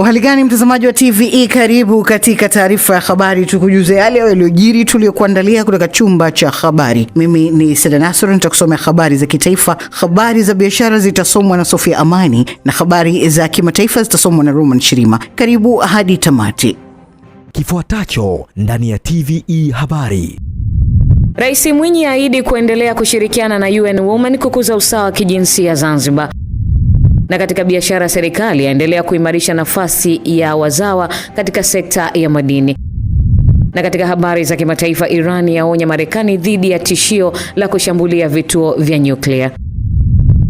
Hali gani mtazamaji wa TVE, karibu katika taarifa ya habari, tukujuze yale yaliyojiri tuliyokuandalia kutoka chumba cha habari. Mimi ni Seda Nasoro, nitakusomea habari za kitaifa, habari za biashara zitasomwa na Sofia Amani na habari za kimataifa zitasomwa na Roman Shirima. Karibu hadi tamati. Kifuatacho ndani ya TVE habari. Rais Mwinyi ahidi kuendelea kushirikiana na UN Women kukuza usawa wa kijinsia Zanzibar. Na katika biashara, serikali yaendelea kuimarisha nafasi ya wazawa katika sekta ya madini. Na katika habari za kimataifa, Iran yaonya Marekani dhidi ya tishio la kushambulia vituo vya nyuklia.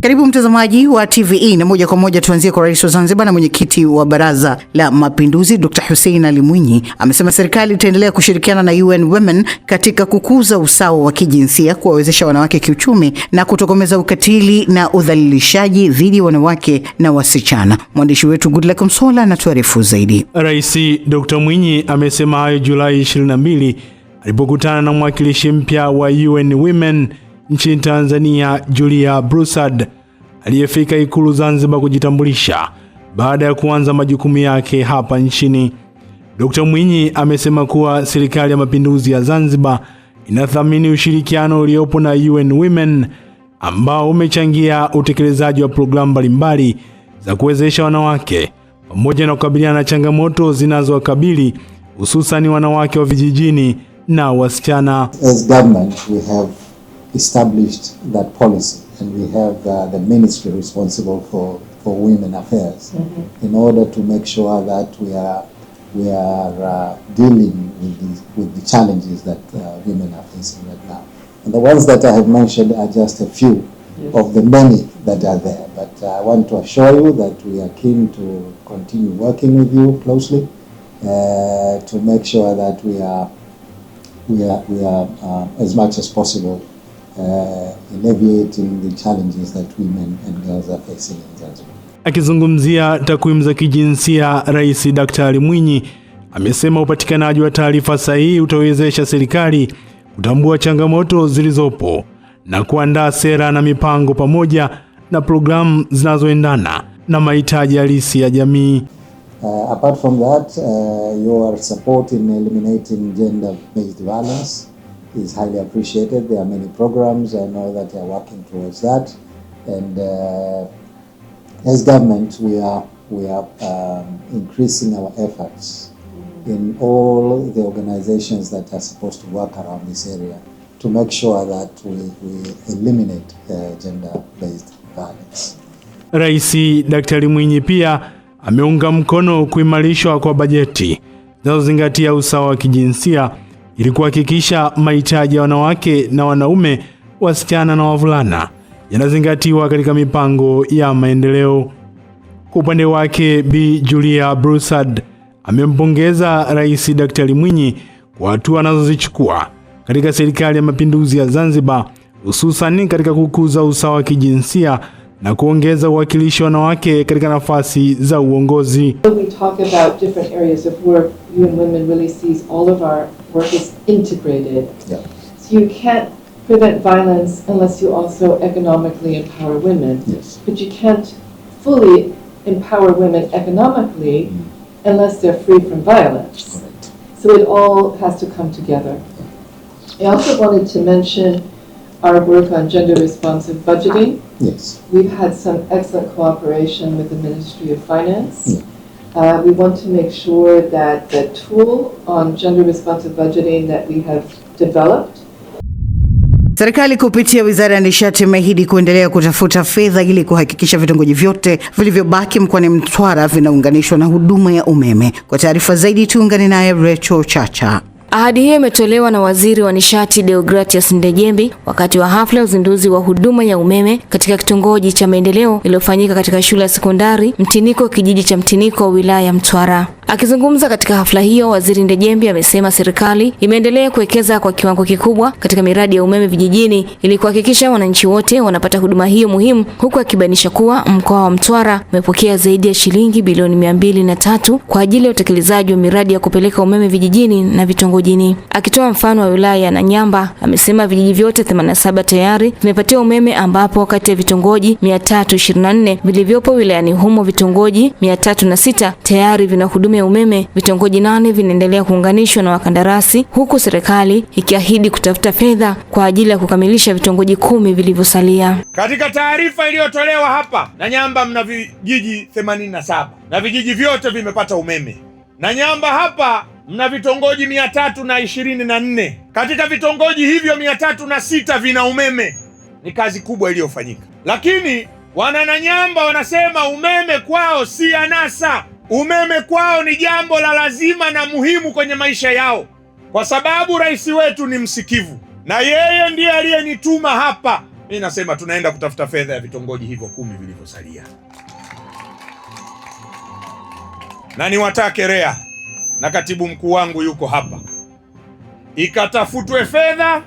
Karibu mtazamaji wa TVE, na moja kwa moja tuanzie kwa Rais wa Zanzibar na mwenyekiti wa Baraza la Mapinduzi Dr. Hussein Ali Mwinyi amesema serikali itaendelea kushirikiana na UN Women katika kukuza usawa wa kijinsia, kuwawezesha wanawake kiuchumi na kutokomeza ukatili na udhalilishaji dhidi ya wanawake na wasichana. Mwandishi wetu Goodluck Msola anatuarifu zaidi. Rais Dr. Mwinyi amesema hayo Julai 22 alipokutana na mwakilishi mpya wa UN Women nchini Tanzania, Julia Broussard, aliyefika Ikulu Zanzibar kujitambulisha baada ya kuanza majukumu yake hapa nchini. Dr. Mwinyi amesema kuwa serikali ya mapinduzi ya Zanzibar inathamini ushirikiano uliopo na UN Women ambao umechangia utekelezaji wa programu mbalimbali za kuwezesha wanawake pamoja na kukabiliana na changamoto zinazowakabili hususan wanawake wa vijijini na wasichana. As government, we have established that policy, and we have the ministry responsible for women affairs in order to make sure that we are dealing with the challenges that women are facing right now. And the ones that I have mentioned are just a few of the many that are there. But I want to assure you that we are keen to continue working with you closely to make sure that we are as much as possible alleviating the challenges that women and girls are facing in Zanzibar. Akizungumzia takwimu za kijinsia, Rais Daktari Mwinyi amesema upatikanaji wa taarifa sahihi utawezesha serikali kutambua changamoto zilizopo na kuandaa sera na mipango pamoja na programu zinazoendana na mahitaji halisi ya jamii. Apart from that, your support in eliminating gender-based violence is highly appreciated. There are many programs, I know that you are working towards that, and as government we are increasing our efforts in all the organizations that are supposed to work around this area to make sure that we eliminate gender-based violence. Rais Daktari Mwinyi pia ameunga mkono kuimarishwa kwa bajeti zinazozingatia usawa wa kijinsia ili kuhakikisha mahitaji ya wanawake na wanaume, wasichana na wavulana yanazingatiwa katika mipango ya maendeleo. Kwa upande wake, Bi Julia Broussard amempongeza Rais Daktari Mwinyi kwa hatua anazozichukua katika serikali ya mapinduzi ya Zanzibar, hususan katika kukuza usawa wa kijinsia na kuongeza uwakilishi wa wanawake katika nafasi za uongozi. We talk about different areas of work. UN Women really sees all of our work is integrated. Yeah. So you can't prevent violence unless you also economically empower women. Yes. But you can't fully empower women economically unless they're free from violence. Correct. So it all has to come together. I also wanted to mention our work on gender-responsive budgeting. Yes. We've had some excellent cooperation with the Ministry of Finance. Yeah. We want to make sure that the tool on gender-responsive budgeting that we have developed. Serikali kupitia Wizara ya Nishati imeahidi kuendelea kutafuta fedha ili kuhakikisha vitongoji vyote vilivyobaki mkoani Mtwara vinaunganishwa na huduma ya umeme. Kwa taarifa zaidi tuungane naye Rachel Chacha. Ahadi hiyo imetolewa na Waziri wa Nishati Deogratius Ndejembi wakati wa hafla ya uzinduzi wa huduma ya umeme katika kitongoji cha maendeleo iliyofanyika katika shule ya sekondari Mtiniko, kijiji cha Mtiniko, wilaya ya Mtwara. Akizungumza katika hafla hiyo, Waziri Ndejembi amesema serikali imeendelea kuwekeza kwa kiwango kikubwa katika miradi ya umeme vijijini ili kuhakikisha wananchi wote wanapata huduma hiyo muhimu, huku akibainisha kuwa mkoa wa Mtwara umepokea zaidi ya shilingi bilioni 203 kwa ajili ya utekelezaji wa miradi ya kupeleka umeme vijijini na vitongojini. Akitoa mfano wa wilaya ya Nanyamba, amesema vijiji vyote 87 tayari vimepatiwa umeme, ambapo kati ya vitongoji 324 vilivyopo wilayani humo vitongoji 306 tayari vina huduma ya umeme. Vitongoji 8 vinaendelea kuunganishwa na wakandarasi, huku serikali ikiahidi kutafuta fedha kwa ajili ya kukamilisha vitongoji 10 vilivyosalia. Katika taarifa iliyotolewa hapa, Nanyamba mna vijiji 87 na vijiji vyote vimepata umeme. Nanyamba hapa mna vitongoji 324. Katika vitongoji hivyo 306 vina umeme. Ni kazi kubwa iliyofanyika. Lakini wana Nanyamba wanasema umeme kwao si anasa. Umeme kwao ni jambo la lazima na muhimu kwenye maisha yao, kwa sababu rais wetu ni msikivu na yeye ndiye aliyenituma hapa. Mimi nasema tunaenda kutafuta fedha ya vitongoji hivyo 10 vilivyosalia. Na niwatake REA na katibu mkuu wangu yuko hapa, ikatafutwe fedha.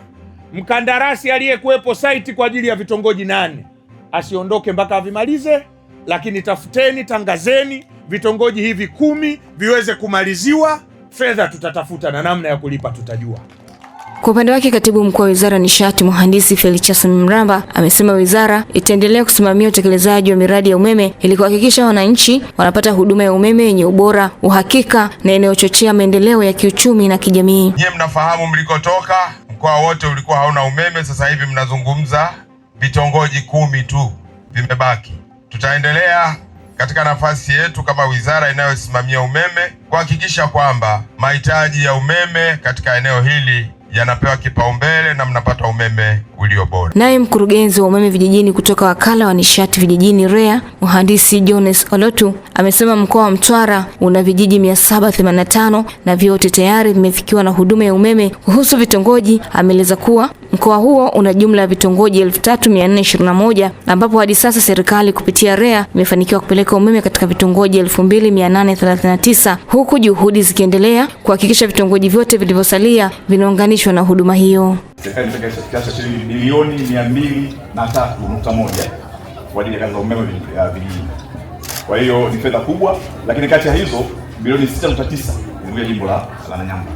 Mkandarasi aliyekuwepo site kwa ajili ya vitongoji 8 asiondoke mpaka avimalize, lakini tafuteni, tangazeni vitongoji hivi 10 viweze kumaliziwa. Fedha tutatafuta na namna ya kulipa tutajua. Kwa upande wake, katibu mkuu wa Wizara ya Nishati Mhandisi Felicitas Mramba amesema wizara itaendelea kusimamia utekelezaji wa miradi ya umeme ili kuhakikisha wananchi wanapata huduma ya umeme yenye ubora, uhakika na inayochochea maendeleo ya kiuchumi na kijamii. Nyie mnafahamu mlikotoka, mkoa wote ulikuwa hauna umeme. Sasa hivi mnazungumza vitongoji 10 tu vimebaki. Tutaendelea katika nafasi yetu kama wizara inayosimamia umeme kuhakikisha kwamba mahitaji ya umeme katika eneo hili yanapewa kipaumbele na mnapata umeme ulio bora. Naye mkurugenzi wa umeme vijijini kutoka wakala wa nishati vijijini REA, Mhandisi Jones Olotu, amesema mkoa wa Mtwara una vijiji 785 na vyote tayari vimefikiwa na huduma ya umeme. Kuhusu vitongoji, ameeleza kuwa mkoa huo una jumla ya vitongoji 3421 ambapo hadi sasa serikali kupitia REA imefanikiwa kupeleka umeme katika vitongoji 2839, huku juhudi zikiendelea kuhakikisha vitongoji vyote vilivyosalia vinaunganishwa na huduma hiyo. Serikali imeweka kiasi cha shilingi bilioni 203.1 kwa ajili ya kazi za umeme vijijini. Kwa hiyo ni fedha kubwa, lakini kati ya hizo bilioni 6.9 ni jimbo la Nanyamba.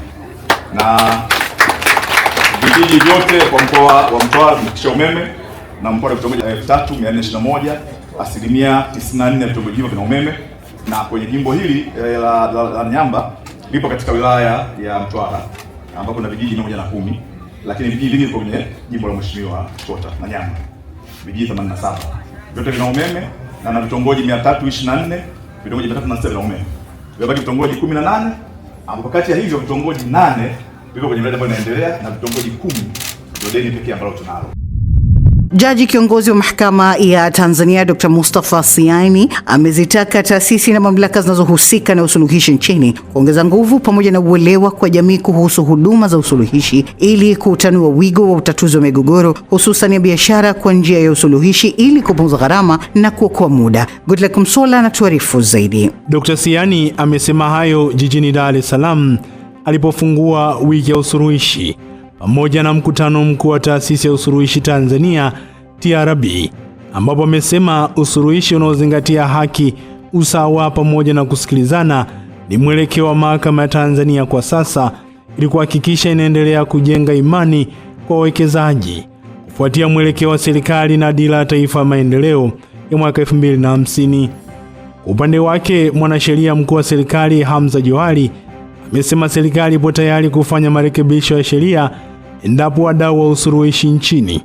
Na vijiji vyote kwa mkoa wa Mtwara vimefikisha umeme, na mkoa wa vitongoji 3421, asilimia 94 ya vitongoji hivyo vina umeme. Na kwenye jimbo hili la Nanyamba lipo katika wilaya ya Mtwara ambapo kuna vijiji 110, lakini vijiji vingi viko kwenye jimbo la Mheshimiwa Chota Nanyamba, vijiji 87 vyote vina umeme, na vitongoji 324, vitongoji 306 vina umeme. Vibaki vitongoji 18 ambapo kati ya hivyo vitongoji 8 viko kwenye miradi ambayo inaendelea na vitongoji 10 ndio deni pekee ambalo tunalo. Jaji kiongozi wa mahakama ya Tanzania Dr. Mustafa Siaini amezitaka taasisi na mamlaka zinazohusika na usuluhishi nchini kuongeza nguvu pamoja na uelewa kwa jamii kuhusu huduma za usuluhishi ili kutanua wigo wa utatuzi wa migogoro hususan ya biashara kwa njia ya usuluhishi ili kupunguza gharama na kuokoa muda. Goodluck Msola anatuarifu zaidi. Dr. Siaini amesema hayo jijini Dar es Salaam alipofungua wiki ya usuluhishi pamoja na mkutano mkuu wa taasisi ya usuluhishi Tanzania TRB, ambapo amesema usuluhishi unaozingatia haki, usawa pamoja na kusikilizana ni mwelekeo wa mahakama ya Tanzania kwa sasa ili kuhakikisha inaendelea kujenga imani kwa wawekezaji kufuatia mwelekeo wa serikali na dira ya taifa ya maendeleo ya mwaka 2050. Upande wake, mwanasheria mkuu wa serikali Hamza Johari amesema serikali ipo tayari kufanya marekebisho ya sheria endapo wadau wa usuluhishi nchini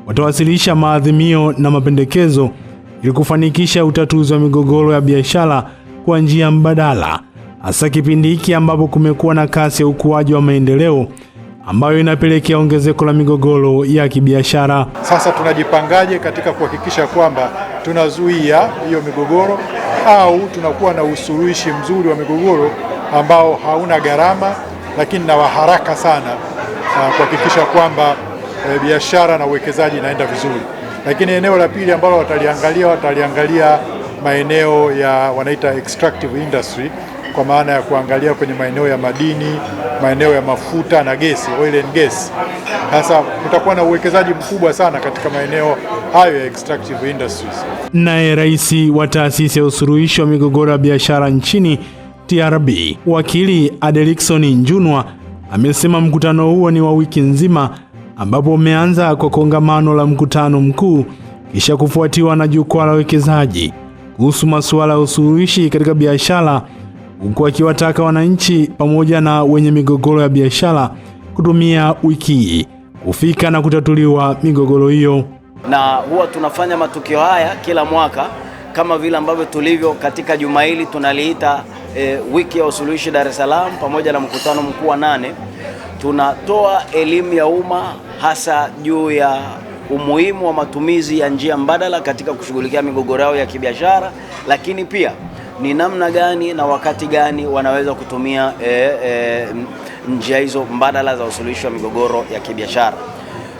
watawasilisha maadhimio na mapendekezo ili kufanikisha utatuzi wa migogoro ya biashara kwa njia mbadala, hasa kipindi hiki ambapo kumekuwa na kasi ya ukuaji wa maendeleo ambayo inapelekea ongezeko la migogoro ya kibiashara. Sasa tunajipangaje katika kuhakikisha kwamba tunazuia hiyo migogoro au tunakuwa na usuluhishi mzuri wa migogoro ambao hauna gharama lakini na wa haraka sana, kuhakikisha kwamba biashara na uwekezaji inaenda vizuri. Lakini eneo la pili ambalo wataliangalia maeneo ya wanaita extractive industry, kwa maana ya kuangalia kwenye maeneo ya madini, maeneo ya mafuta na gesi, oil and gas. Sasa kutakuwa na uwekezaji mkubwa sana katika maeneo hayo ya extractive industries. Naye rais wa taasisi ya usuluhishi wa migogoro ya biashara nchini TRB, wakili Adelixon Njunwa, amesema mkutano huo ni wa wiki nzima, ambapo umeanza kwa kongamano la mkutano mkuu kisha kufuatiwa na jukwaa la wekezaji kuhusu masuala ya usuluhishi katika biashara, huku akiwataka wananchi pamoja na wenye migogoro ya biashara kutumia wiki hii kufika na kutatuliwa migogoro hiyo. Na huwa tunafanya matukio haya kila mwaka kama vile ambavyo tulivyo katika juma hili tunaliita wiki ya usuluhishi Dar es Salaam pamoja na mkutano mkuu wa 8. Tunatoa elimu ya umma hasa juu ya umuhimu wa matumizi ya njia mbadala katika kushughulikia migogoro yao ya kibiashara, lakini pia ni namna gani na wakati gani wanaweza kutumia njia hizo mbadala za usuluhishi wa migogoro ya kibiashara.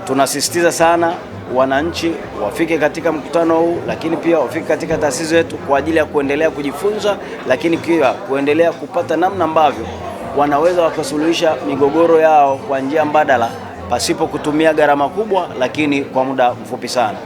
Tunasisitiza sana wananchi wafike katika mkutano huu, lakini pia wafike katika taasisi zetu kwa ajili ya kuendelea kujifunza, lakini pia kuendelea kupata namna ambavyo wanaweza wakasuluhisha migogoro yao kwa njia mbadala pasipo kutumia gharama kubwa, lakini kwa muda mfupi sana.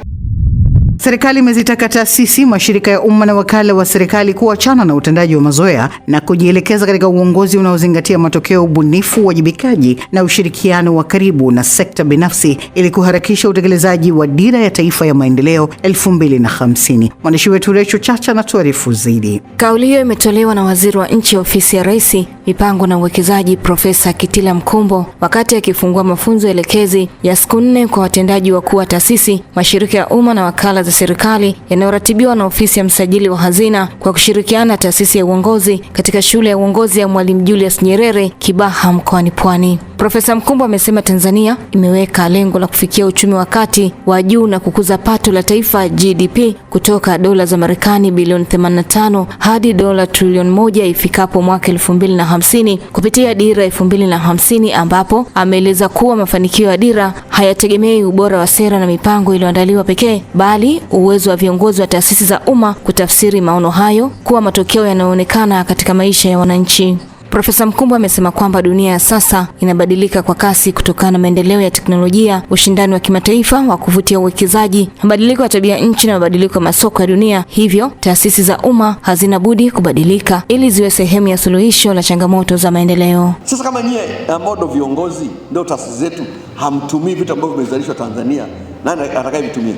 Serikali imezitaka taasisi, mashirika ya umma na wakala wa serikali kuachana na utendaji wa mazoea na kujielekeza katika uongozi unaozingatia matokeo, ubunifu, uwajibikaji na ushirikiano wa karibu na sekta binafsi ili kuharakisha utekelezaji wa Dira ya Taifa ya Maendeleo 2050. Mwandishi wetu Recho Chacha anatuarifu zaidi. Kauli hiyo imetolewa na Waziri wa Nchi Ofisi ya Rais, Mipango na Uwekezaji, Profesa Kitila Mkumbo wakati akifungua mafunzo elekezi ya siku 4 kwa watendaji wakuu wa taasisi, mashirika ya umma na wakala za serikali yanayoratibiwa na Ofisi ya Msajili wa Hazina kwa kushirikiana na Taasisi ya Uongozi katika Shule ya Uongozi ya Mwalimu Julius Nyerere, Kibaha, mkoani Pwani. Profesa Mkumbo amesema Tanzania imeweka lengo la kufikia uchumi wa kati wa juu na kukuza pato la taifa GDP kutoka dola za Marekani bilioni 85 hadi dola trilioni 1 ifikapo mwaka 2050 kupitia Dira 2050, ambapo ameeleza kuwa mafanikio ya dira hayategemei ubora wa sera na mipango iliyoandaliwa pekee, bali uwezo wa viongozi wa taasisi za umma kutafsiri maono hayo kuwa matokeo yanayoonekana katika maisha ya wananchi. Profesa Mkumbo amesema kwamba dunia ya sasa inabadilika kwa kasi kutokana na maendeleo ya teknolojia, ushindani wa kimataifa wa kuvutia uwekezaji, mabadiliko ya tabia nchi na mabadiliko ya masoko ya dunia. Hivyo, taasisi za umma hazina budi kubadilika ili ziwe sehemu ya suluhisho la changamoto za maendeleo. Sasa kama nyie ambao viongozi ndio taasisi zetu hamtumii vitu ambavyo vimezalishwa Tanzania, nani atakayevitumia?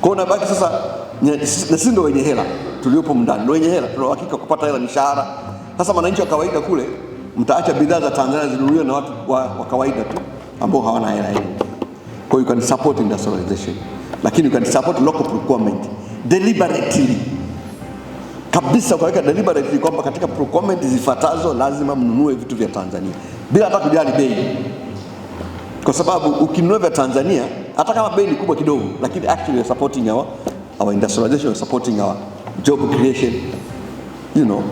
Kwa hiyo nabaki sasa na sisi ndio wenye hela tuliopo ndani, ndio wenye hela, tuna uhakika kupata hela, mishahara. Sasa wananchi wa kawaida kule mtaacha bidhaa za Tanzania zinunuliwe na watu wa kawaida tu ambao hawana hela hiyo. Kwa hiyo you can support industrialization, lakini you can support local procurement deliberately. Kabisa kaweka deliberately kwamba katika procurement zifuatazo lazima mnunue vitu vya Tanzania bila hata kujali bei. Kwa sababu ukinunua vya Tanzania hata kama bei ni kubwa kidogo, lakini actually you're supporting our industrialization, you're supporting our job creation. You know,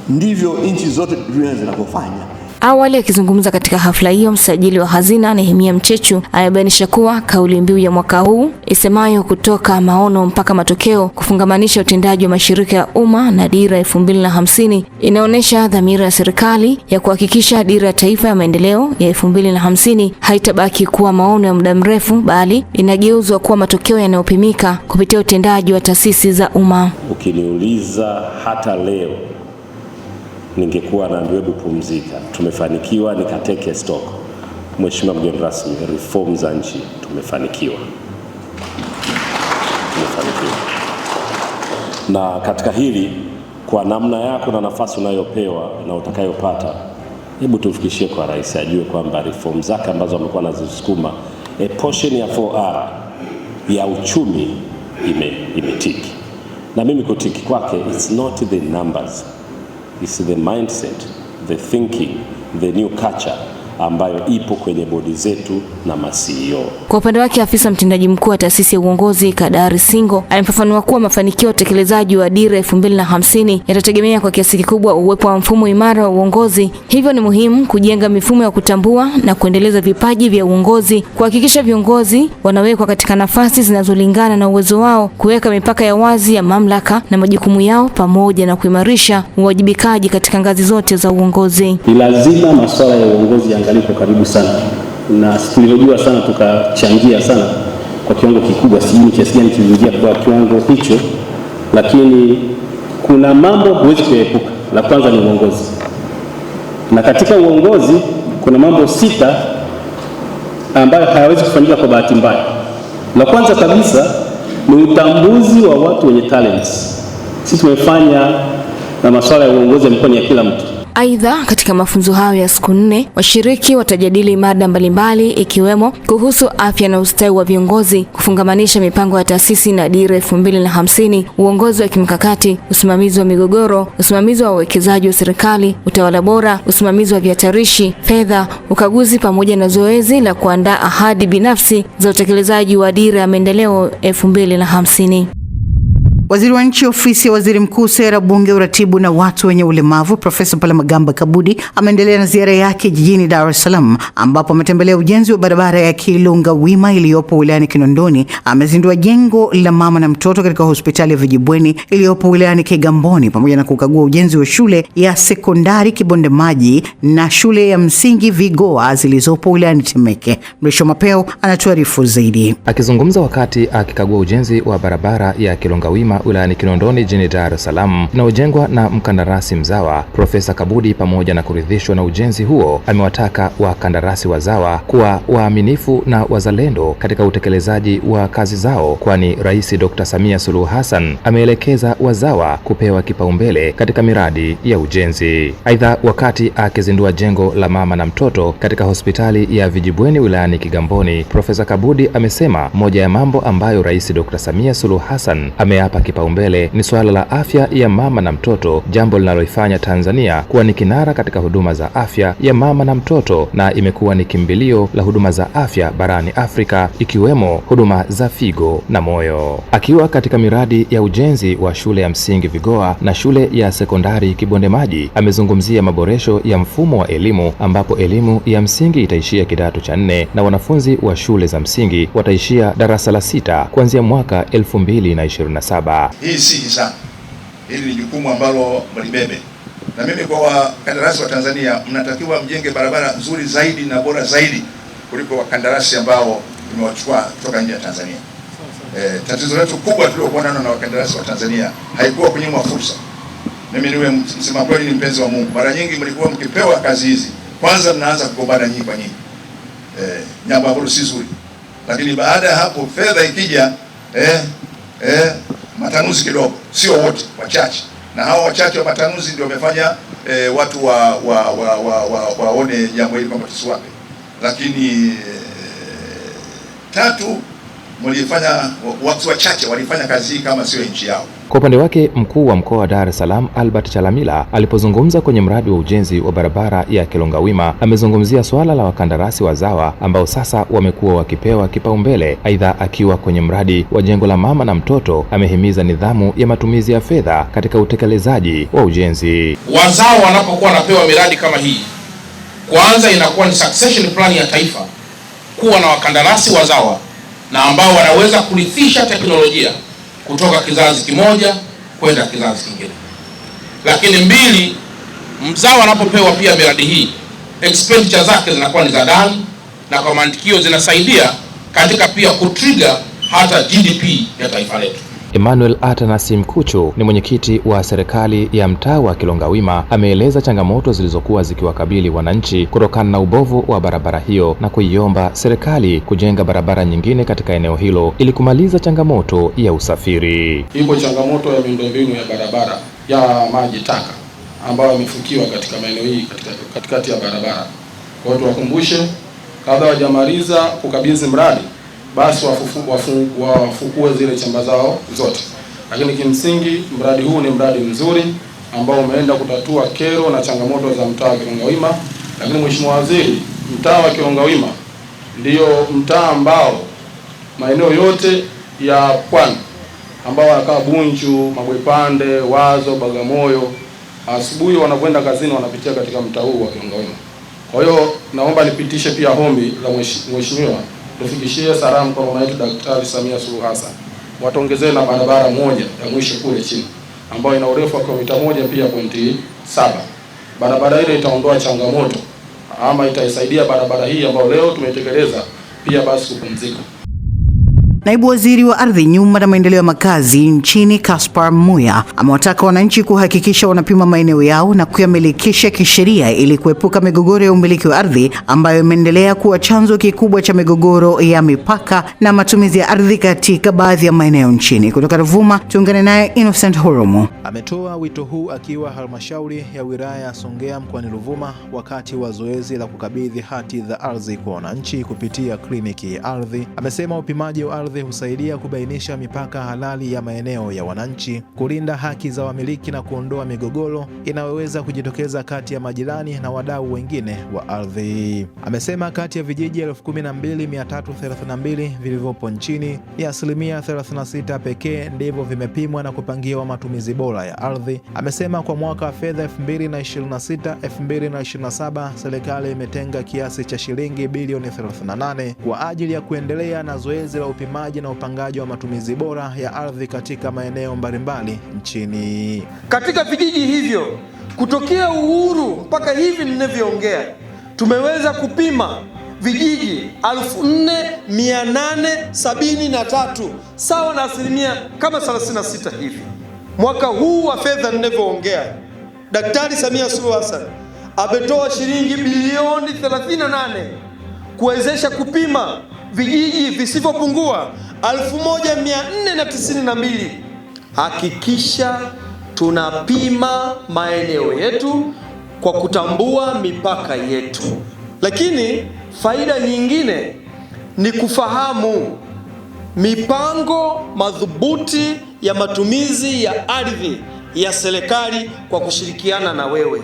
ndivyo nchi zote duniani zinavyofanya. Awali akizungumza katika hafla hiyo, msajili wa hazina Nehemia Mchechu amebainisha kuwa kauli mbiu ya mwaka huu isemayo kutoka maono mpaka matokeo, kufungamanisha utendaji wa mashirika ya umma na Dira 2050 inaonyesha dhamira ya serikali ya kuhakikisha Dira ya Taifa ya Maendeleo ya 2050 haitabaki kuwa maono ya muda mrefu, bali inageuzwa kuwa matokeo yanayopimika kupitia utendaji wa taasisi za umma. Ukiniuliza hata leo ningekuwa na ndio pumzika, tumefanikiwa nikateke stock. Mheshimiwa mgeni rasmi, reform za nchi tumefanikiwa. Na katika hili, kwa namna yako na nafasi unayopewa na utakayopata, hebu tufikishie kwa rais ajue kwamba reform zake ambazo amekuwa anazisukuma, a portion ya 4R ya uchumi imetiki. Na mimi kutiki kwake, it's not the numbers, it's the mindset, the thinking, the new culture ambayo ipo kwenye bodi zetu na ma-CEO. Kwa upande wake, afisa mtendaji mkuu wa taasisi ya uongozi Kadari Singo amefafanua kuwa mafanikio ya utekelezaji wa dira 2050 yatategemea kwa kiasi kikubwa uwepo wa mfumo imara wa uongozi. Hivyo ni muhimu kujenga mifumo ya kutambua na kuendeleza vipaji vya uongozi, kuhakikisha viongozi wanawekwa katika nafasi zinazolingana na uwezo wao, kuweka mipaka ya wazi ya mamlaka na majukumu yao, pamoja na kuimarisha uwajibikaji katika ngazi zote za uongozi. Ni lazima masuala ya uongozi yaangaliwe kwa karibu sana, na tulivyojua sana tukachangia sana kwa kiwango kikubwa, sijui kiasi gani tuliingia kwa kiwango hicho, lakini kuna mambo huwezi kuepuka. La kwanza ni uongozi, na katika uongozi kuna mambo 6 ambayo hayawezi kufanyika kwa bahati mbaya. La kwanza kabisa ni utambuzi wa watu wenye talents. Sisi tumefanya na masuala ya uongozi yamekuwa ni ya kila mtu. Aidha, katika mafunzo hayo ya siku 4, washiriki watajadili mada mbalimbali ikiwemo kuhusu afya na ustawi wa viongozi, kufungamanisha mipango ya taasisi na dira 2050, uongozi wa kimkakati, usimamizi wa migogoro, usimamizi wa uwekezaji wa serikali, utawala bora, usimamizi wa vihatarishi, fedha, ukaguzi, pamoja na zoezi la kuandaa ahadi binafsi za utekelezaji wa dira ya maendeleo 2050. Waziri wa Nchi Ofisi ya Waziri Mkuu, Sera, Bunge, Uratibu na Watu wenye Ulemavu, Profesa Palamagamba Kabudi ameendelea na ziara yake jijini Dar es Salaam, ambapo ametembelea ujenzi wa barabara ya Kilonga Wima iliyopo wilayani Kinondoni. Amezindua jengo la mama na mtoto katika hospitali ya Vijibweni iliyopo wilayani Kigamboni, pamoja na kukagua ujenzi wa shule ya sekondari Kibonde Maji na shule ya msingi Vigoa zilizopo wilayani Temeke. Mrisho Mapeo anatuarifu zaidi. Akizungumza wakati akikagua ujenzi wa barabara ya Kilonga Wima wilayani Kinondoni jijini Dar es Salaam unaojengwa na mkandarasi mzawa, Profesa Kabudi, pamoja na kuridhishwa na ujenzi huo, amewataka wakandarasi wazawa kuwa waaminifu na wazalendo katika utekelezaji wa kazi zao, kwani Rais Dr. Samia Suluhu Hassan ameelekeza wazawa kupewa kipaumbele katika miradi ya ujenzi. Aidha, wakati akizindua jengo la mama na mtoto katika hospitali ya Vijibweni wilayani Kigamboni, Profesa Kabudi amesema moja ya mambo ambayo Rais Dr. Samia Suluhu Hassan ameapa kipaumbele ni swala la afya ya mama na mtoto, jambo linaloifanya Tanzania kuwa ni kinara katika huduma za afya ya mama na mtoto, na imekuwa ni kimbilio la huduma za afya barani Afrika, ikiwemo huduma za figo na moyo. Akiwa katika miradi ya ujenzi wa shule ya msingi Vigoa na shule ya sekondari Kibonde Maji, amezungumzia maboresho ya mfumo wa elimu, ambapo elimu ya msingi itaishia kidato cha 4 na wanafunzi wa shule za msingi wataishia darasa la 6 kuanzia mwaka 2027. Hii si hisani, hili ni jukumu ambalo mlibebe, na mimi kwa wakandarasi wa Tanzania, mnatakiwa mjenge barabara nzuri zaidi na bora zaidi kuliko wakandarasi ambao tumewachukua kutoka nje ya Tanzania. Tatizo letu kubwa tuliokuwa nalo na wakandarasi wa Tanzania haikuwa kunyimwa fursa. Mimi niwe msema kweli, ni mpenzi wa Mungu. Mara nyingi mlikuwa mkipewa kazi hizi, kwanza mnaanza kugombana nyinyi kwa nyinyi, jambo ambalo si zuri, lakini baada ya hapo fedha ikija matanuzi kidogo, sio wote, wachache, na hao wachache wa matanuzi ndio wamefanya watu waone jambo hili kwamba tusiwape. Lakini tatu, mlifanya watu wachache walifanya kazi hii kama sio nchi yao. Kwa upande wake, mkuu wa mkoa wa Dar es Salaam Albert Chalamila alipozungumza kwenye mradi wa ujenzi wa barabara ya Kilonga Wima, amezungumzia swala la wakandarasi wazawa ambao sasa wamekuwa wakipewa kipaumbele. Aidha, akiwa kwenye mradi wa jengo la mama na mtoto, amehimiza nidhamu ya matumizi ya fedha katika utekelezaji wa ujenzi. Wazawa wanapokuwa wanapewa miradi kama hii, kwanza inakuwa ni succession plan ya taifa kuwa na wakandarasi wazawa na ambao wanaweza kurithisha teknolojia kutoka kizazi kimoja kwenda kizazi kingine. Lakini 2, mzawa anapopewa pia miradi hii, expenditure zake zinakuwa ni za ndani, na kwa mantikio zinasaidia katika pia kutrigger hata GDP ya taifa letu. Emmanuel Atanasi Mkuchu ni mwenyekiti wa serikali ya mtaa wa Kilonga Wima, ameeleza changamoto zilizokuwa zikiwakabili wananchi kutokana na ubovu wa barabara hiyo na kuiomba serikali kujenga barabara nyingine katika eneo hilo ili kumaliza changamoto ya usafiri. Ipo changamoto ya miundombinu ya barabara ya maji taka ambayo imefukiwa katika maeneo hii katikati ya barabara. Kwa hiyo tuwakumbushe, kabla hawajamaliza kukabidhi mradi, basi wafukue zile chamba zao zote. Lakini kimsingi mradi huu ni mradi mzuri ambao umeenda kutatua kero na changamoto za mtaa wa Kilonga Wima. Lakini Mheshimiwa Waziri, mtaa wa Kilongawima ndiyo mtaa ambao maeneo yote ya Pwani ambao wanakaa Bunju, Mabwepande, Wazo, Bagamoyo, asubuhi wanakwenda kazini wanapitia katika mtaa huu wa Kilongawima. Kwa hiyo naomba nipitishe pia ombi la mheshimiwa, tufikishie salamu kwa mama yetu Daktari Samia Suluhu Hassan, wataongezee na barabara moja ya mwisho kule chini ambayo ina urefu wa kilomita 1.7. Barabara ile itaondoa changamoto ama itaisaidia barabara hii ambayo leo tumetekeleza pia basi kupumzika. Naibu Waziri wa Ardhi, Nyumba na Maendeleo ya Makazi nchini Caspar Muya amewataka wananchi kuhakikisha wanapima maeneo yao na kuyamilikisha kisheria ili kuepuka migogoro ya umiliki wa ardhi ambayo imeendelea kuwa chanzo kikubwa cha migogoro ya mipaka na matumizi ya ardhi katika baadhi ya maeneo nchini. Kutoka Ruvuma, tuungane naye Innocent Horomo. Ametoa wito huu akiwa halmashauri ya wilaya ya Songea mkoani Ruvuma wakati wa zoezi la kukabidhi hati za ardhi kwa wananchi kupitia kliniki ya ardhi. Amesema upimaji wa ardhi husaidia kubainisha mipaka halali ya maeneo ya wananchi, kulinda haki za wamiliki na kuondoa migogoro inayoweza kujitokeza kati ya majirani na wadau wengine wa ardhi. Amesema kati ya vijiji 12332 vilivyopo nchini ya 36% pekee ndivyo vimepimwa na kupangiwa matumizi bora ya ardhi. Amesema kwa mwaka wa fedha 2026-2027 serikali imetenga kiasi cha shilingi bilioni 38 kwa ajili ya kuendelea na zoezi la upimaji na upangaji wa matumizi bora ya ardhi katika maeneo mbalimbali nchini. Katika vijiji hivyo kutokea uhuru mpaka hivi ninavyoongea tumeweza kupima vijiji 4873 sawa na asilimia kama 36 hivi. Mwaka huu wa fedha ninavyoongea Daktari Samia Suluhu Hassan ametoa shilingi bilioni 38 kuwezesha kupima vijiji visivyopungua 1492. Hakikisha tunapima maeneo yetu kwa kutambua mipaka yetu. Lakini faida nyingine ni kufahamu mipango madhubuti ya matumizi ya ardhi ya serikali kwa kushirikiana na wewe.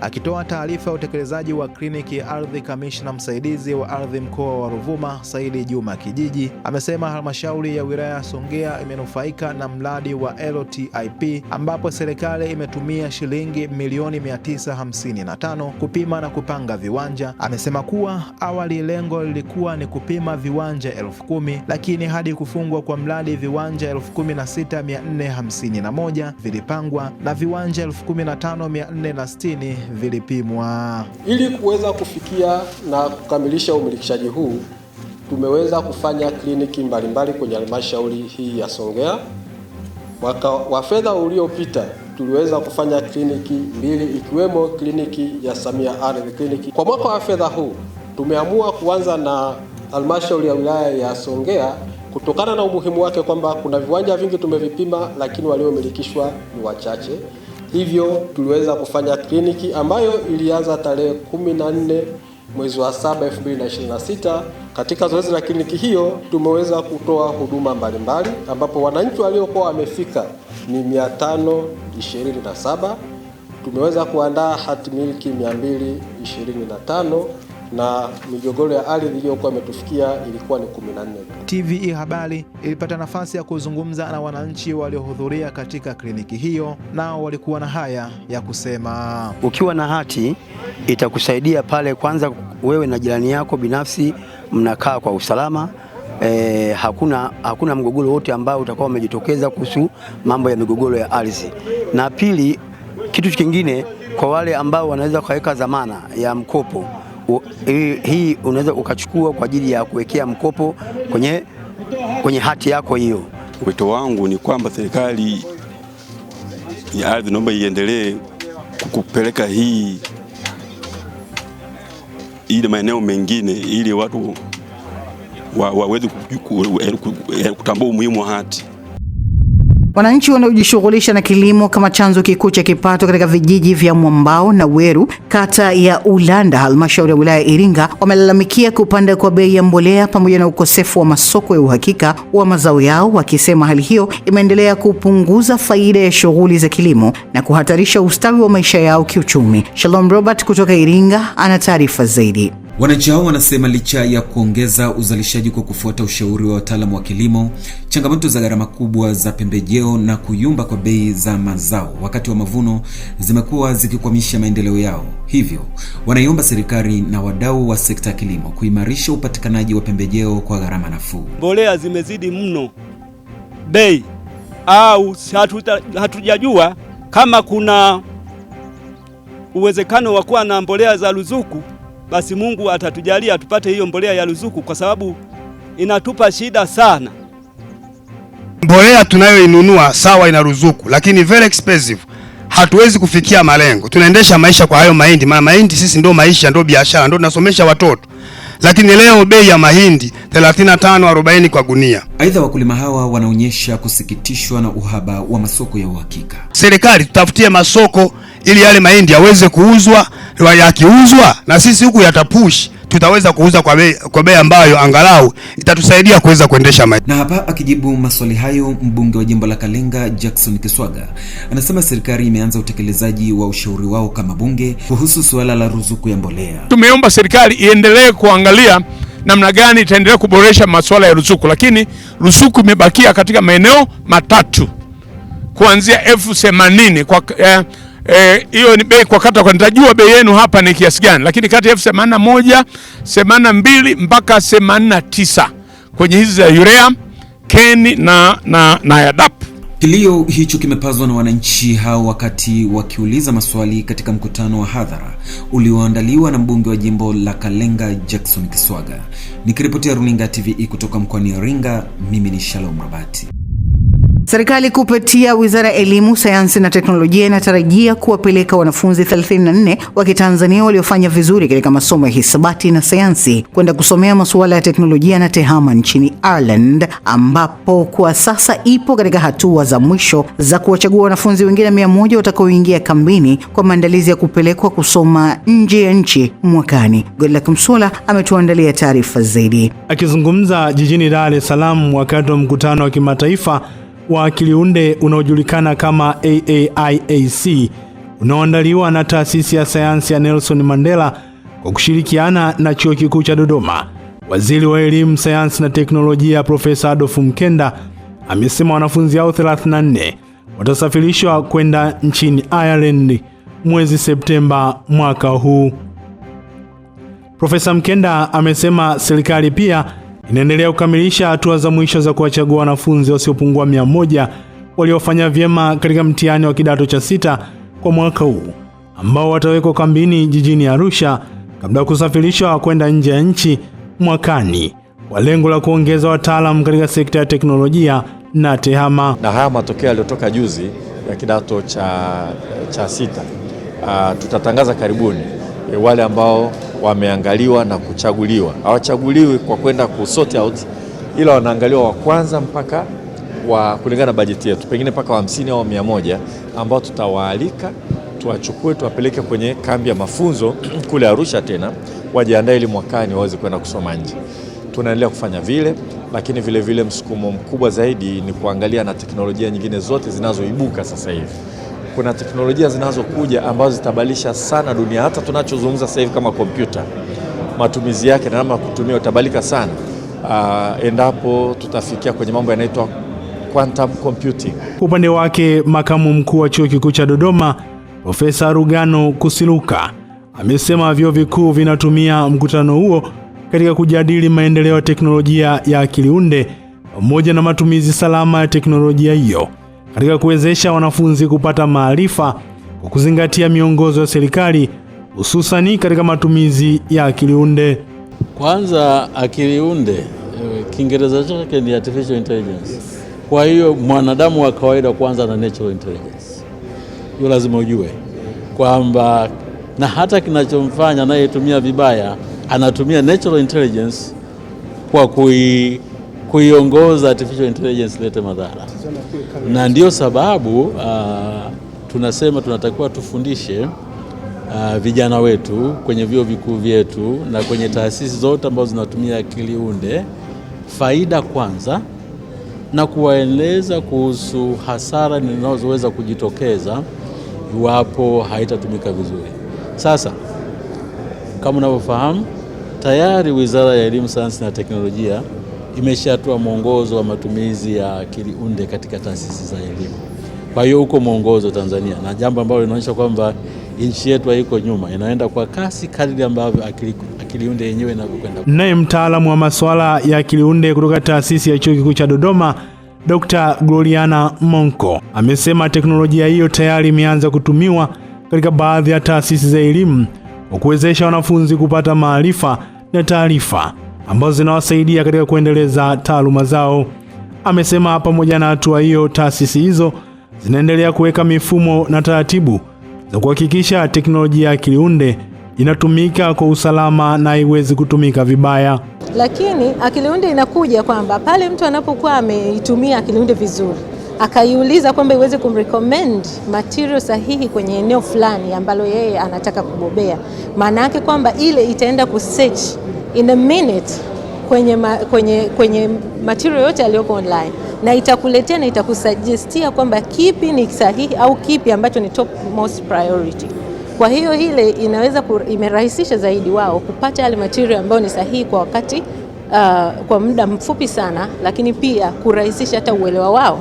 Akitoa taarifa ya utekelezaji wa kliniki ya ardhi, kamishna msaidizi wa ardhi mkoa wa Ruvuma Saidi Juma Kijiji amesema halmashauri ya wilaya ya Songea imenufaika na mradi wa LTIP ambapo serikali imetumia shilingi milioni 955 kupima na kupanga viwanja. Amesema kuwa awali lengo lilikuwa ni kupima viwanja 10,000 lakini hadi kufungwa kwa mradi viwanja 16451 vilipangwa na viwanja 15460 vilipimwa. Ili kuweza kufikia na kukamilisha umilikishaji huu, tumeweza kufanya kliniki mbalimbali kwenye halmashauri hii ya Songea. Mwaka wa fedha uliopita tuliweza kufanya kliniki 2 ikiwemo kliniki ya Samia Ardhi kliniki. Kwa mwaka wa fedha huu tumeamua kuanza na halmashauri ya wilaya ya Songea kutokana na umuhimu wake kwamba kuna viwanja vingi tumevipima lakini waliomilikishwa ni wachache. Hivyo tuliweza kufanya kliniki ambayo ilianza tarehe 14 mwezi wa 7 2026. Katika zoezi la kliniki hiyo tumeweza kutoa huduma mbalimbali ambapo wananchi waliokuwa wamefika ni 527. Tumeweza kuandaa hati miliki 225 na migogoro ya ardhi iliyokuwa imetufikia ilikuwa ni 14. TVE Habari ilipata nafasi ya kuzungumza na wananchi waliohudhuria katika kliniki hiyo, nao walikuwa na haya ya kusema. Ukiwa na hati itakusaidia pale, kwanza wewe na jirani yako binafsi mnakaa kwa usalama. Hakuna mgogoro wote ambao utakuwa umejitokeza kuhusu mambo ya migogoro ya ardhi. Na pili, kitu kingine kwa wale ambao wanaweza kuweka dhamana ya mkopo, hii unaweza ukachukua kwa ajili ya kuwekea mkopo kwenye hati yako hiyo. Wito wangu ni kwamba serikali ya ardhi naomba iendelee kupeleka hii ile maeneo mengine ili watu waweze kutambua umuhimu wa hati. Wananchi wanaojishughulisha na kilimo kama chanzo kikuu cha kipato katika vijiji vya Mwambao na Weru, kata ya Ulanda, halmashauri ya wilaya ya Iringa, wamelalamikia kupanda kwa bei ya mbolea pamoja na ukosefu wa masoko ya uhakika wa mazao yao, wakisema hali hiyo imeendelea kupunguza faida ya shughuli za kilimo na kuhatarisha ustawi wa maisha yao kiuchumi. Shalom Robert kutoka Iringa ana taarifa zaidi. Wananchi hao wanasema licha ya kuongeza uzalishaji kwa kufuata ushauri wa wataalamu wa kilimo, changamoto za gharama kubwa za pembejeo na kuyumba kwa bei za mazao wakati wa mavuno zimekuwa zikikwamisha maendeleo yao. Hivyo wanaiomba serikali na wadau wa sekta ya kilimo kuimarisha upatikanaji wa pembejeo kwa gharama nafuu. Mbolea zimezidi mno bei, au hatujajua kama kuna uwezekano wa kuwa na mbolea za ruzuku. Basi Mungu atatujalia tupate hiyo mbolea ya ruzuku, kwa sababu inatupa shida sana. Mbolea tunayoinunua sawa ina ruzuku, lakini very expensive. Hatuwezi kufikia malengo. Tunaendesha maisha kwa hayo mahindi. Mahindi sisi ndio maisha, ndio biashara, ndio tunasomesha watoto. Lakini leo bei ya mahindi 35-40 kwa gunia. Aidha, wakulima hawa wanaonyesha kusikitishwa na uhaba wa masoko ya uhakika. Serikali tutafutie masoko ili yale mahindi yaweze kuuzwa, yakiuzwa na sisi huku yatapush, tutaweza kuuza kwa bei ambayo angalau itatusaidia kuweza kuendesha maisha. Na hapa akijibu maswali hayo, mbunge wa jimbo la Kalenga Jackson Kiswaga anasema serikali imeanza utekelezaji wa ushauri wao kama bunge kuhusu suala la ruzuku ya mbolea. Tumeomba serikali iendelee kuangalia namna gani itaendelea kuboresha masuala ya ruzuku, lakini ruzuku imebakia katika maeneo matatu kuanzia 80 kwa hiyo ni bei kwa kata. Kwa nitajua bei yenu hapa ni kiasi gani, lakini kati ya 81, 82 mpaka 89 kwenye hizi za urea, keni na yadap. Kilio hicho kimepazwa na wananchi hao wakati wakiuliza maswali katika mkutano wa hadhara ulioandaliwa na mbunge wa jimbo la Kalenga Jackson Kiswaga. Nikiripotia Runinga TVE kutoka mkoani Iringa, mimi ni Shalom Rabati. Serikali kupitia Wizara ya Elimu, Sayansi na Teknolojia inatarajia kuwapeleka wanafunzi 34 wa Kitanzania waliofanya vizuri katika masomo ya hisabati na sayansi kwenda kusomea masuala ya teknolojia na tehama nchini Ireland, ambapo kwa sasa ipo katika hatua za mwisho za kuwachagua wanafunzi wengine 100 watakaoingia kambini kwa maandalizi ya kupelekwa kusoma nje ya nchi mwakani. Godluck Msola ametuandalia taarifa zaidi. Akizungumza jijini Dar es Salaam wakati wa mkutano wa kimataifa wa Kiliunde unaojulikana kama AAIAC unaoandaliwa na taasisi ya sayansi ya Nelson Mandela kwa kushirikiana na Chuo Kikuu cha Dodoma, Waziri wa Elimu, Sayansi na Teknolojia Profesa Adolf Mkenda amesema wanafunzi hao 34 watasafirishwa kwenda nchini Ireland mwezi Septemba mwaka huu. Profesa Mkenda amesema serikali pia inaendelea kukamilisha hatua za mwisho za kuwachagua wanafunzi wasiopungua 100 waliofanya vyema katika mtihani wa kidato cha 6 kwa mwaka huu, ambao watawekwa kambini jijini Arusha kabla ya kusafirishwa kwenda nje ya nchi mwakani kwa lengo la kuongeza wataalamu katika sekta ya teknolojia na tehama. Na haya matokeo yaliyotoka juzi ya kidato cha 6 tutatangaza karibuni wale ambao wameangaliwa na kuchaguliwa. Hawachaguliwi kwa kwenda kusort out, ila wanaangaliwa wa kwanza mpaka wa kulingana na bajeti yetu, pengine mpaka 50 au 100 ambao tutawaalika, tuwachukue, tuwapeleke kwenye kambi ya mafunzo kule Arusha, tena wajiandae ili mwakani waweze kwenda kusoma nje. Tunaendelea kufanya vile, lakini vile vile msukumo mkubwa zaidi ni kuangalia na teknolojia nyingine zote zinazoibuka sasa hivi. Kuna teknolojia zinazokuja ambazo zitabadilisha sana dunia. Hata tunachozungumza sasa hivi kama kompyuta, matumizi yake na namna kutumia utabalika sana endapo tutafikia kwenye mambo yanaitwa quantum computing. Upande wake, makamu mkuu wa Chuo Kikuu cha Dodoma Profesa Rugano Kusiluka amesema vyuo vikuu vinatumia mkutano huo katika kujadili maendeleo ya teknolojia ya akili unde pamoja na matumizi salama ya teknolojia hiyo katika kuwezesha wanafunzi kupata maarifa kwa kuzingatia miongozo ya serikali, hususani katika matumizi ya akili unde. Kwanza, akili unde Kiingereza chake ni artificial intelligence. Kwa hiyo mwanadamu wa kawaida kwanza na natural intelligence. Hiyo lazima ujue kwamba na hata kinachomfanya anayetumia vibaya anatumia natural intelligence kwa kuiongoza artificial intelligence lete madhara. Na ndio sababu tunasema tunatakiwa tufundishe vijana wetu kwenye vyuo vikuu vyetu na kwenye taasisi zote ambazo zinatumia akili unde faida kwanza, na kuwaeleza kuhusu hasara zinazoweza kujitokeza iwapo haitatumika vizuri. Sasa kama unavyofahamu, tayari Wizara ya Elimu, Sayansi na Teknolojia imeshatoa mwongozo wa matumizi ya akili unde katika taasisi za elimu. Kwa hiyo huko mwongozo Tanzania, na jambo ambalo linaonyesha kwamba nchi yetu haiko nyuma, inaenda kwa kasi kadri ambavyo akili unde yenyewe inavyokwenda. Naye mtaalamu wa masuala ya akili unde kutoka taasisi ya Chuo Kikuu cha Dodoma, Dr. Gloriana Monko, amesema teknolojia hiyo tayari imeanza kutumiwa katika baadhi ya taasisi za elimu kwa kuwezesha wanafunzi kupata maarifa na taarifa ambazo zinawasaidia katika kuendeleza taaluma zao. Amesema pamoja na hatua hiyo, taasisi hizo zinaendelea kuweka mifumo na taratibu za kuhakikisha teknolojia ya akili unde inatumika kwa usalama na haiwezi kutumika vibaya. Lakini akili unde inakuja kwamba pale mtu anapokuwa ameitumia akili unde vizuri, akaiuliza kwamba iweze kumrecommend material sahihi kwenye eneo fulani ambalo yeye anataka kubobea, maana yake kwamba ile itaenda kusearch in a minute kwenye material yote aliyoko online, na itakuletea na itakusuggestia kwamba kipi ni sahihi au kipi ambacho ni top most priority. Kwa hiyo ile inaweza imerahisisha zaidi wao kupata yale material ambayo ni sahihi kwa wakati kwa muda mfupi sana, lakini pia kurahisisha hata uelewa wao.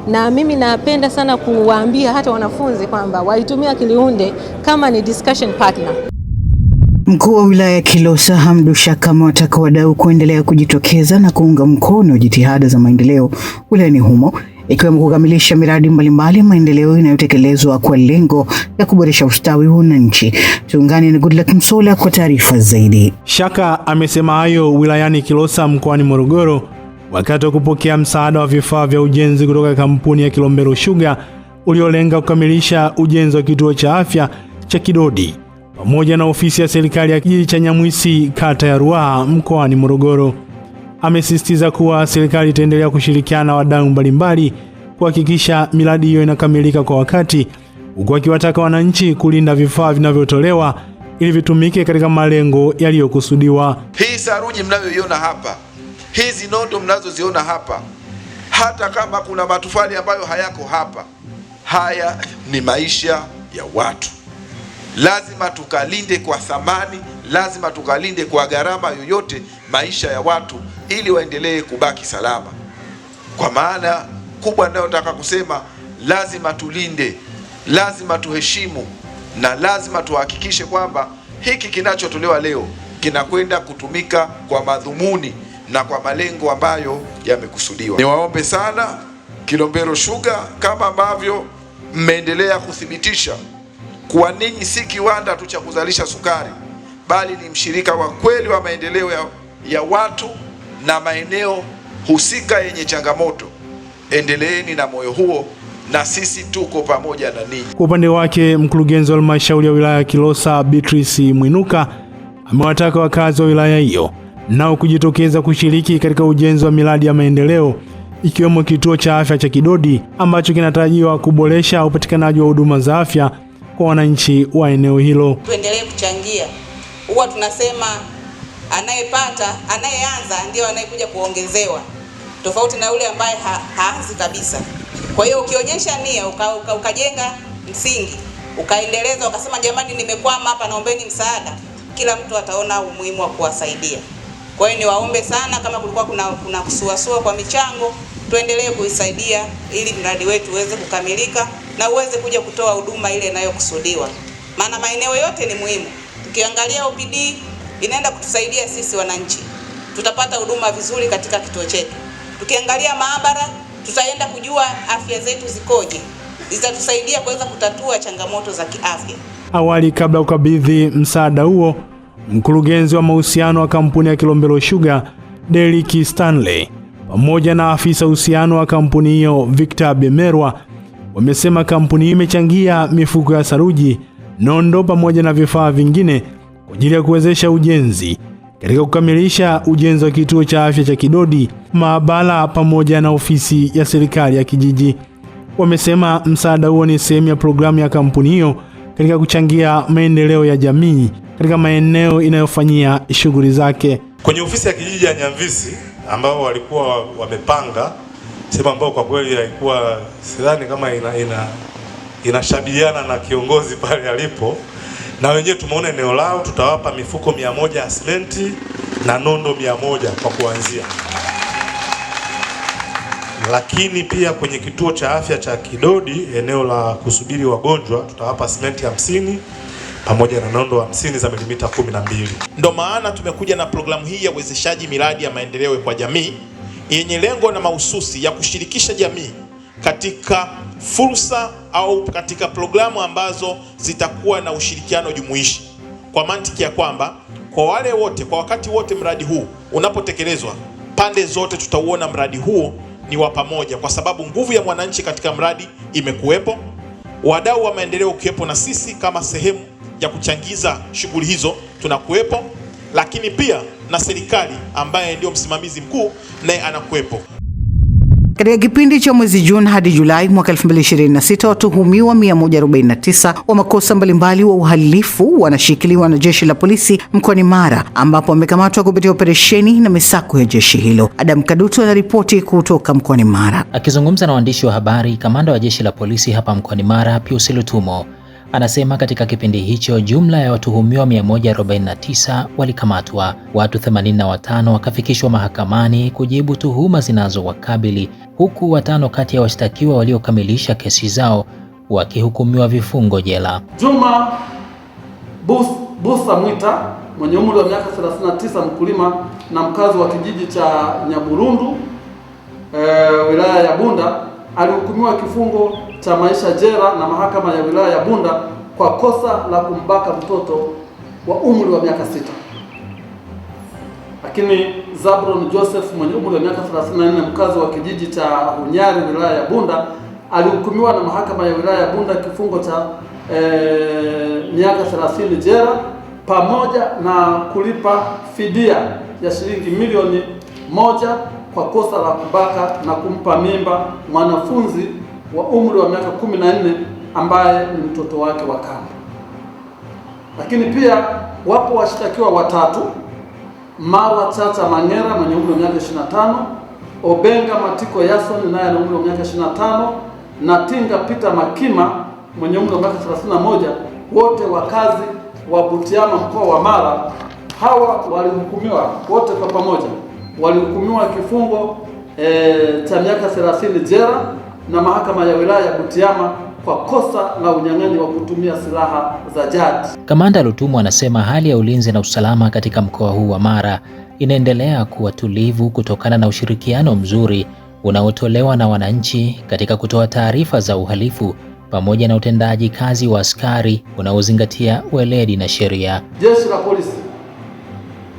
Na mimi napenda sana kuwaambia hata wanafunzi kwamba waitumie akili unde kama ni discussion partner. Mkuu wa wilaya ya Kilosa Hamdu Shaka amewataka wadau kuendelea kujitokeza na kuunga mkono jitihada za maendeleo wilayani humo, ikiwemo kukamilisha miradi mbalimbali ya maendeleo inayotekelezwa kwa lengo la kuboresha ustawi wa wananchi. Tuungane na Goodluck Msola kwa taarifa zaidi. Shaka amesema hayo wilayani Kilosa mkoani Morogoro wakati wa kupokea msaada wa vifaa vya ujenzi kutoka kampuni ya Kilombero Sugar uliolenga kukamilisha ujenzi wa kituo cha afya cha Kidodi pamoja na ofisi ya serikali ya kijiji cha Nyamwisi kata ya Ruaha mkoani Morogoro. Amesisitiza kuwa serikali itaendelea kushirikiana na wadau mbalimbali kuhakikisha miradi hiyo inakamilika kwa wakati, huku akiwataka wananchi kulinda vifaa vinavyotolewa ili vitumike katika malengo yaliyokusudiwa. Hii saruji mnayoiona hapa, hizi nondo mnazoziona hapa, hata kama kuna matofali ambayo hayako hapa, haya ni maisha ya watu. Lazima tukalinde kwa thamani, lazima tukalinde kwa gharama yoyote maisha ya watu ili waendelee kubaki salama. Kwa maana kubwa ninayotaka kusema, lazima tulinde, lazima tuheshimu, na lazima tuhakikishe kwamba hiki kinachotolewa leo kinakwenda kutumika kwa madhumuni na kwa malengo ambayo yamekusudiwa. Niwaombe sana Kilombero Sugar, kama ambavyo mmeendelea kuthibitisha kuwa ninyi si kiwanda tu cha kuzalisha sukari, bali ni mshirika wa kweli wa maendeleo ya watu na maeneo husika yenye changamoto. Endeleeni na moyo huo, na sisi tuko pamoja na ninyi. Kwa upande wake, mkurugenzi wa halmashauri ya wilaya ya Kilosa Beatrice Mwinuka amewataka wakazi wa wilaya hiyo nao kujitokeza kushiriki katika ujenzi wa miradi ya maendeleo, ikiwemo kituo cha afya cha Kidodi ambacho kinatarajiwa kuboresha upatikanaji wa huduma za afya kwa wananchi wa eneo hilo. Tuendelee kuchangia. Huwa tunasema anayeanza ndio anayekuja kuongezewa, tofauti na yule ambaye haanzi kabisa. Kwa hiyo ukionyesha nia, ukajenga msingi, ukaendeleza, ukasema jamani, nimekwama hapa, naombeni msaada, kila mtu ataona umuhimu wa kuwasaidia. Kwa hiyo niwaombe sana, kama kulikuwa kuna kusuasua kwa michango, tuendelee kuisaidia ili mradi wetu uweze kukamilika na uweze kuja kutoa huduma ile inayokusudiwa. Maana maeneo yote ni muhimu. Tukiangalia OPD inaenda kutusaidia sisi wananchi, tutapata huduma vizuri katika kituo chetu. Tukiangalia maabara, tutaenda kujua afya zetu zikoje, zitatusaidia kuweza kutatua changamoto za kiafya. Awali, kabla ukabidhi msaada huo, mkurugenzi wa mahusiano wa kampuni ya Kilombero Sugar Derrick Stanley pamoja na afisa uhusiano wa kampuni hiyo Victor Bemerwa wamesema kampuni imechangia mifuko ya saruji, nondo pamoja na vifaa vingine kwa ajili ya kuwezesha ujenzi katika kukamilisha ujenzi wa kituo cha afya cha Kidodi, maabara pamoja na ofisi ya serikali ya kijiji. Wamesema msaada huo ni sehemu ya programu ya kampuni hiyo katika kuchangia maendeleo ya jamii katika maeneo inayofanyia shughuli zake. Kwenye ofisi ya kijiji ya Nyamvisi ambao walikuwa wamepanga sema, ambao kwa kweli haikuwa, sidhani kama inashabihiana na kiongozi pale alipo, na wenyewe tumeona eneo lao, tutawapa mifuko 100 ya simenti na nondo 100 kwa kuanzia. Lakini pia kwenye kituo cha afya cha Kidodi, eneo la kusubiri wagonjwa, tutawapa simenti 50 pamoja na nondo 50 za milimita 12. Ndio maana tumekuja na programu hii ya uwezeshaji miradi ya maendeleo kwa jamii yenye lengo na mahususi ya kushirikisha jamii katika fursa au katika programu ambazo zitakuwa na ushirikiano jumuishi, kwa mantiki ya kwamba kwa wale wote, kwa wakati wote mradi huu unapotekelezwa, pande zote tutauona mradi huo ni wa pamoja, kwa sababu nguvu ya mwananchi katika mradi imekuwepo, wadau wa maendeleo ukiwepo, na sisi kama sehemu ya kuchangiza shughuli hizo tunakuwepo, lakini pia na serikali ambaye ndio msimamizi mkuu naye anakuwepo. Katika kipindi cha mwezi Juni hadi Julai mwaka 2026, watuhumiwa 149 wa makosa mbalimbali wa uhalifu wanashikiliwa na jeshi la polisi mkoani Mara, ambapo wamekamatwa kupitia operesheni na misako ya jeshi hilo. Adam Kadutu anaripoti kutoka mkoani Mara. Akizungumza na waandishi wa habari, kamanda wa jeshi la polisi hapa mkoani Mara, Pius Lutumo, anasema katika kipindi hicho jumla ya watuhumiwa 149 walikamatwa, watu 85 wakafikishwa mahakamani kujibu tuhuma zinazowakabili, huku 5 kati ya washtakiwa waliokamilisha kesi zao wakihukumiwa vifungo jela. Juma Busa Mwita mwenye umri wa miaka 39, mkulima na mkazi wa kijiji cha Nyaburundu wilaya ya Bunda, alihukumiwa kifungo cha maisha jela na mahakama ya wilaya ya Bunda kwa kosa la kumbaka mtoto wa umri wa miaka 6. Lakini Zabron Joseph mwenye umri wa miaka 34, mkazi wa kijiji cha Hunyari wilaya ya Bunda, alihukumiwa na mahakama ya wilaya ya Bunda kifungo cha miaka 30 jela pamoja na kulipa fidia ya shilingi milioni 1 kwa kosa la kubaka na kumpa mimba mwanafunzi wa umri wa miaka 14 ambaye ni mtoto wake wa kambo. Lakini pia wapo washtakiwa watatu: Marwa Chacha Mangera mwenye umri wa miaka 25, Obenga Matiko Yason naye ana umri wa miaka 25, na Tinga Peter Makima mwenye umri wa miaka 31, wote wakazi wa Butiama mkoa wa Mara. Hawa walihukumiwa wote kwa pamoja, walihukumiwa kifungo cha miaka 30 jela na mahakama ya wilaya ya Butiama kwa kosa la unyang'anyi wa kutumia silaha za jadi. Kamanda Lutumo anasema hali ya ulinzi na usalama katika mkoa huu wa Mara inaendelea kuwa tulivu kutokana na ushirikiano mzuri unaotolewa na wananchi katika kutoa taarifa za uhalifu pamoja na utendaji kazi wa askari unaozingatia weledi na sheria. Jeshi la polisi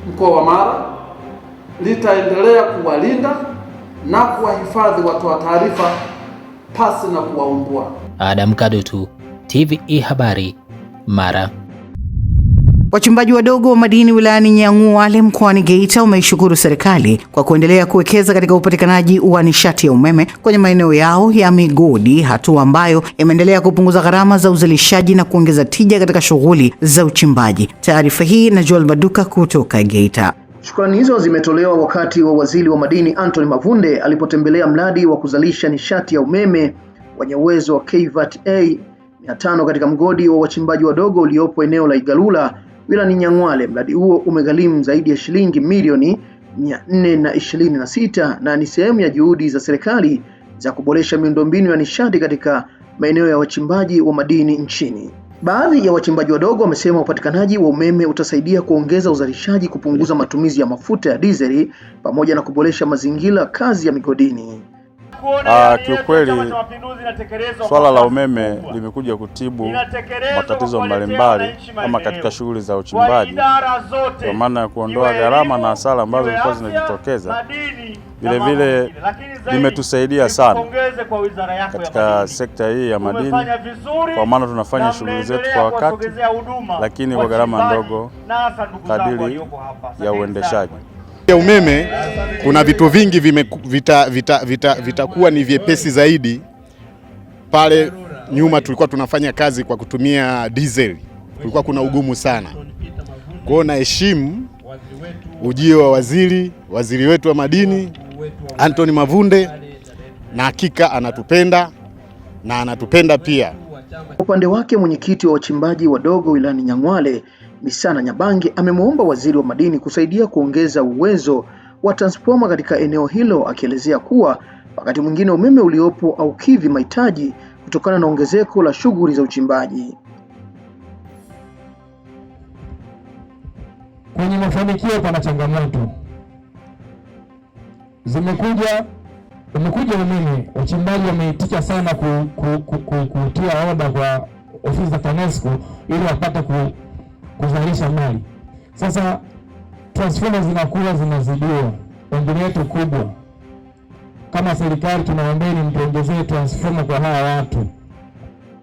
mkoa wa Mara litaendelea kuwalinda na kuwahifadhi watoa taarifa pasi na kuwaumbua. Adam Kadutu, TVE Habari, Mara. Wachimbaji wadogo wa madini wilayani Nyang'hwale mkoani Geita wameishukuru serikali kwa kuendelea kuwekeza katika upatikanaji wa nishati ya umeme kwenye maeneo yao ya migodi, hatua ambayo imeendelea kupunguza gharama za uzalishaji na kuongeza tija katika shughuli za uchimbaji. Taarifa hii na Joel Baduka kutoka Geita. Shukrani hizo zimetolewa wakati wa waziri wa madini Anthony Mavunde alipotembelea mradi wa kuzalisha nishati ya umeme wenye uwezo wa kW 500 katika mgodi wa wachimbaji wadogo uliopo eneo la Igalula wilayani Nyang'hwale. Mradi huo umegharimu zaidi ya shilingi milioni 426 na ni sehemu ya juhudi za serikali za kuboresha miundombinu ya nishati katika maeneo ya wachimbaji wa madini nchini. Baadhi ya wachimbaji wadogo wamesema upatikanaji wa umeme utasaidia kuongeza uzalishaji, kupunguza matumizi ya mafuta ya dizeli pamoja na kuboresha mazingira kazi ya migodini. Kiukweli swala la umeme limekuja kutibu matatizo mbalimbali kama katika shughuli za uchimbaji, kwa maana ya kuondoa gharama na hasara ambazo zilikuwa zinajitokeza. Vile vile limetusaidia sana katika sekta hii ya madini, kwa maana tunafanya shughuli zetu kwa wakati, lakini kwa gharama ndogo kadiri ya uendeshaji. Ya umeme kuna vitu vingi vitakuwa ni vyepesi zaidi. Pale nyuma tulikuwa tunafanya kazi kwa kutumia diesel, kulikuwa kuna ugumu sana. Kwa hiyo naheshimu ujio wa waziri wetu wa madini Anthony Mavunde, na hakika anatupenda na anatupenda pia Upande wake mwenyekiti wa wachimbaji wadogo wilayani Nyang'hwale Misana Nyabange amemwomba waziri wa madini kusaidia kuongeza uwezo wa transformer katika eneo hilo, akielezea kuwa wakati mwingine umeme uliopo haukidhi mahitaji kutokana na ongezeko la shughuli za uchimbaji. Kwenye mafanikio pana changamoto. Umekuja umeme, wachimbaji wameitika sana kutia oda kwa ofisi za TANESCO ili wapate kuzalisha mali. Sasa transformer zinakuwa zinazidiwa. Ombi letu kubwa kama serikali, tunaombeni mtuongezee transformer kwa hawa watu.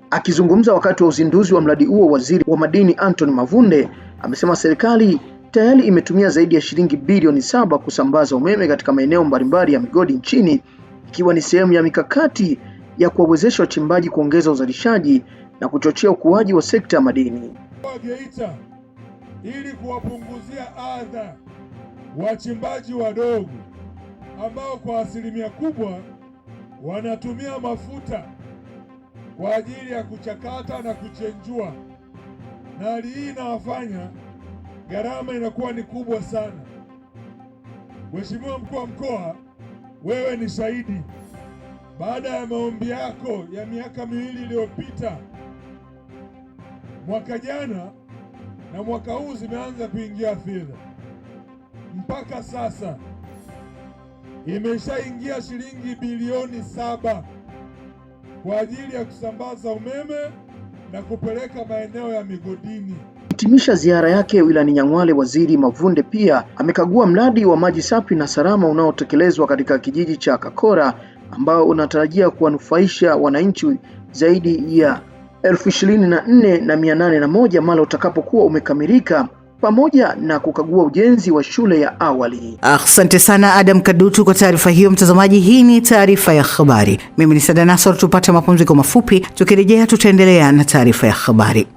Akizungumza wakati wa uzinduzi wa mradi huo, waziri wa madini Anthony Mavunde amesema serikali tayari imetumia zaidi ya shilingi bilioni 7 kusambaza umeme katika maeneo mbalimbali ya migodi nchini, ikiwa ni sehemu ya mikakati ya kuwawezesha wachimbaji kuongeza uzalishaji na kuchochea ukuaji wa sekta ya madini. Geita ili kuwapunguzia adha wachimbaji wadogo ambao kwa asilimia kubwa wanatumia mafuta kwa ajili ya kuchakata na kuchenjua, na hali hii inawafanya gharama inakuwa ni kubwa sana. Mheshimiwa Mkuu wa Mkoa, wewe ni shahidi. Baada ya maombi yako ya miaka 2 iliyopita, mwaka jana na mwaka huu zimeanza kuingia fedha. Mpaka sasa imeshaingia shilingi bilioni 7 kwa ajili ya kusambaza umeme na kupeleka maeneo ya migodini. Hitimisha ziara yake wilayani Nyang'hwale, waziri Mavunde pia amekagua mradi wa maji safi na salama unaotekelezwa katika kijiji cha Kakora ambao unatarajia kuwanufaisha wananchi zaidi ya 24,801 mara utakapokuwa umekamilika, pamoja na kukagua ujenzi wa shule ya awali. Asante sana Adam Kadutu kwa taarifa hiyo. Mtazamaji, hii ni taarifa ya habari. Mimi ni Sada Nasor, tupate mapumziko mafupi, tukirejea tutaendelea na taarifa ya habari.